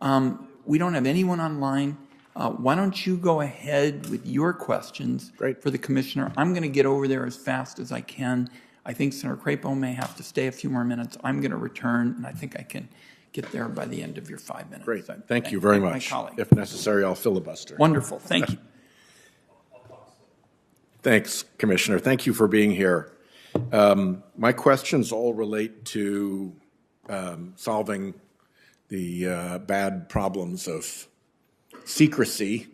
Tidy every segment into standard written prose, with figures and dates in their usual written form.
We don't have anyone online. Why don't you go ahead with your questions for the commissioner? I'm going to get over there as fast as I can. I think Senator Crapo may have to stay a few more minutes. I'm going to return, and I think I can get there by the end of your 5 minutes. Great. Thank you very much. If necessary, I'll filibuster. Wonderful. Thank you. Thanks, Commissioner. Thank you for being here. My questions all relate to solving the bad problems of secrecy,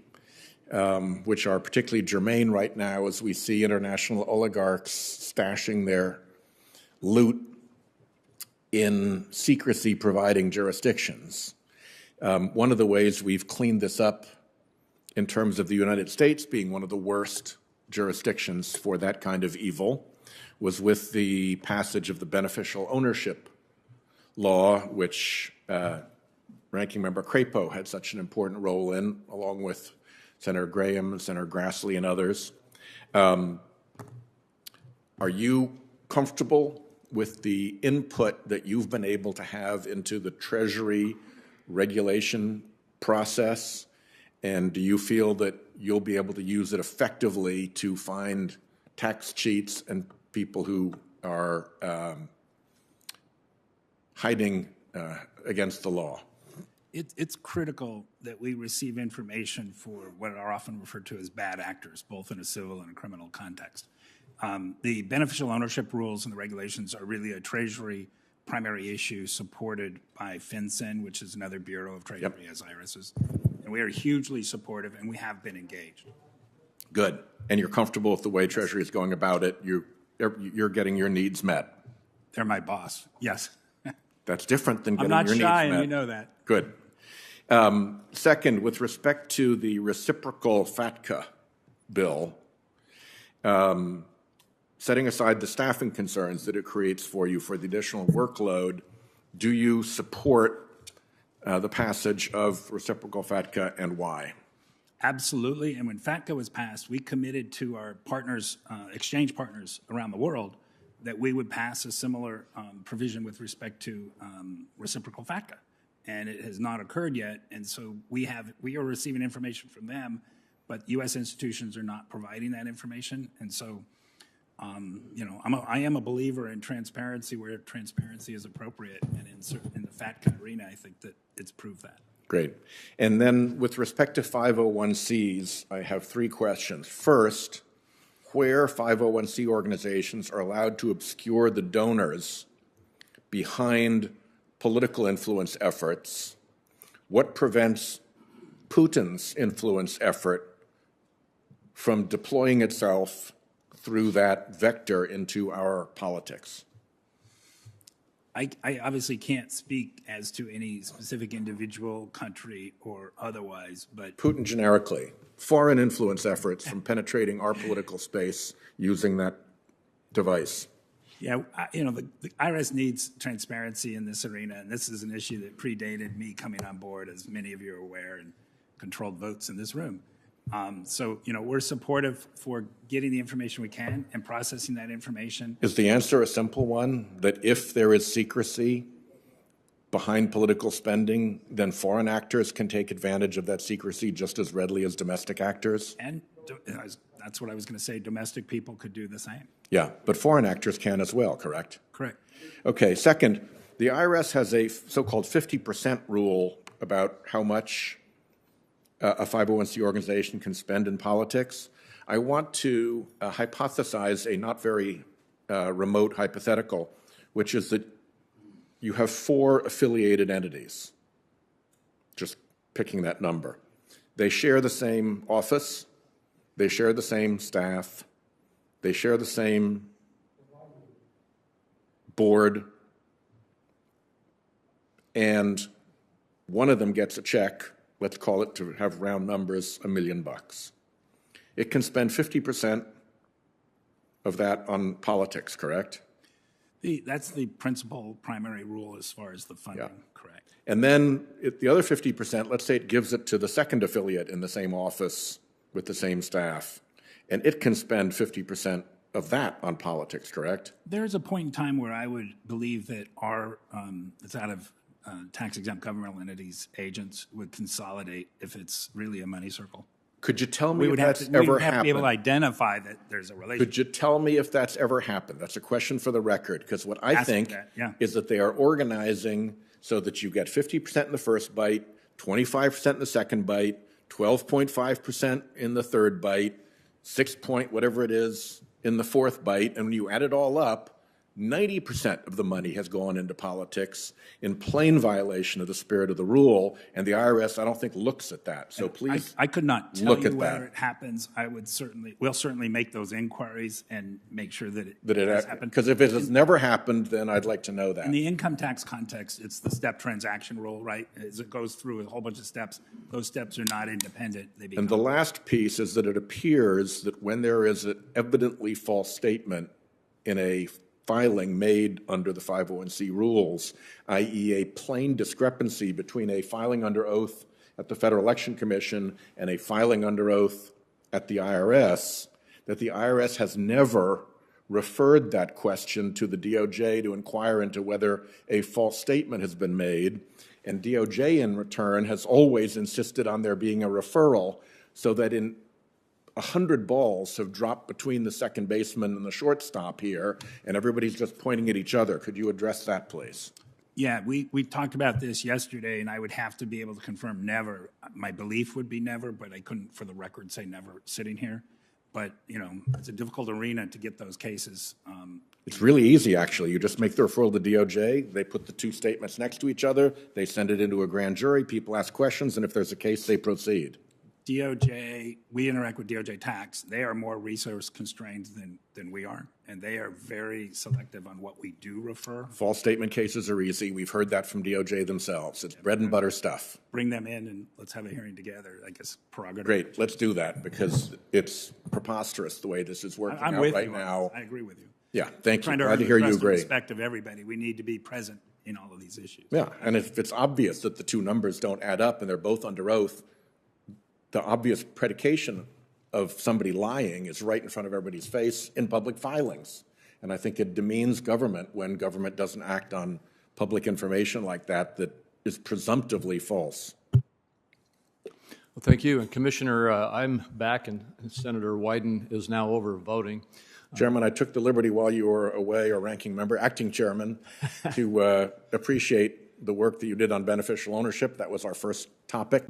which are particularly germane right now as we see international oligarchs stashing their loot in secrecy-providing jurisdictions. One of the ways we've cleaned this up in terms of the United States being one of the worst jurisdictions for that kind of evil was with the passage of the beneficial ownership law, which Ranking Member Crapo had such an important role in, along with Senator Graham and Senator Grassley and others. Are you comfortable with the input that you've been able to have into the Treasury regulation process? And do you feel that you'll be able to use it effectively to find tax cheats and people who are hiding against the law? It's critical that we receive information for what are often referred to as bad actors, both in a civil and a criminal context. The beneficial ownership rules and the regulations are really a Treasury primary issue supported by FinCEN, which is another bureau of Treasury as IRS's. And we are hugely supportive, and we have been engaged. Good. And you're comfortable with the way Treasury is going about it? You're getting your needs met? They're my boss, yes. That's different than getting your needs met. I'm not shy, and you know that. Good. Second, with respect to the reciprocal FATCA bill, setting aside the staffing concerns that it creates for you for the additional workload, do you support the passage of reciprocal FATCA, and why? Absolutely. And when FATCA was passed, we committed to our partners, exchange partners around the world, that we would pass a similar provision with respect to reciprocal FATCA. And it has not occurred yet. And so we are receiving information from them, but U.S. institutions are not providing that information. And so, I am a believer in transparency where transparency is appropriate. And in the FATCA arena, I think that it's proved that. Great. And then with respect to 501Cs, I have three questions. First, where 501C organizations are allowed to obscure the donors behind political influence efforts, what prevents Putin's influence effort from deploying itself through that vector into our politics? I obviously can't speak as to any specific individual country or otherwise, but Putin generically, foreign influence efforts from penetrating our political space using that device. Yeah, the IRS needs transparency in this arena, and this is an issue that predated me coming on board, as many of you are aware, and controlled votes in this room. So, we're supportive for getting the information we can and processing that information. Is the answer a simple one, that if there is secrecy behind political spending, then foreign actors can take advantage of that secrecy just as readily as domestic actors? And that's what I was going to say. Domestic people could do the same. Yeah, but foreign actors can as well, correct? Correct. Okay, second, the IRS has a so-called 50% rule about how much a 501c organization can spend in politics. I want to hypothesize a not very remote hypothetical, which is that you have 4 affiliated entities, just picking that number. They share the same office, they share the same staff, they share the same board, and one of them gets a check, let's call it, to have round numbers, $1 million. It can spend 50% of that on politics, correct? That's the principal primary rule as far as the funding, correct. And then the other 50%, let's say it gives it to the second affiliate in the same office with the same staff, and it can spend 50% of that on politics, correct? There's a point in time where I would believe that it's out of tax-exempt governmental entities, agents would consolidate if it's really a money circle. Could you tell me We if would have that's to, we ever would have to be able to happened? identify that there's a relationship. Could you tell me if that's ever happened? That's a question for the record, because what I Ask think that, yeah. is that they are organizing so that you get 50% in the first bite, 25% in the second bite, 12.5% in the third bite, 6 point whatever it is in the fourth bite, and when you add it all up, 90% of the money has gone into politics in plain violation of the spirit of the rule, and the IRS, I don't think, looks at that. So please, I could not tell look you at whether that. it happens. We'll certainly make those inquiries and make sure that it that does it, happen. because if it has never happened, then I'd like to know that. In the income tax context, it's the step transaction rule, right? As it goes through a whole bunch of steps, those steps are not independent. They become. And the last piece is that it appears that when there is an evidently false statement in a filing made under the 501c rules, i.e. a plain discrepancy between a filing under oath at the Federal Election Commission and a filing under oath at the IRS, that the IRS has never referred that question to the DOJ to inquire into whether a false statement has been made, and DOJ in return has always insisted on there being a referral, so that in 100 balls have dropped between the second baseman and the shortstop here, and everybody's just pointing at each other. Could you address that, please? Yeah, we talked about this yesterday, and I would have to be able to confirm never. My belief would be never, but I couldn't, for the record, say never sitting here. But, you know, it's a difficult arena to get those cases. It's really easy, actually. You just make the referral to DOJ, they put the two statements next to each other, they send it into a grand jury, people ask questions, and if there's a case, they proceed. DOJ, we interact with DOJ tax. They are more resource constrained than we are, and they are very selective on what we do refer. False statement cases are easy. We've heard that from DOJ themselves. It's bread and butter stuff. Bring them in and let's have a hearing together, I guess, prerogative. Great, let's do that, because it's preposterous the way this is working I'm out with right you. now. I agree with you. Yeah, thank you. Trying to Glad earn to the hear you trust and agree. respect of everybody. We need to be present in all of these issues. Yeah, and if it's obvious that the two numbers don't add up and they're both under oath, the obvious predication of somebody lying is right in front of everybody's face in public filings. And I think it demeans government when government doesn't act on public information like that that is presumptively false. Well, thank you. And Commissioner, I'm back, and Senator Wyden is now over voting. Chairman, I took the liberty while you were away, or ranking member, acting chairman, to appreciate the work that you did on beneficial ownership. That was our first topic.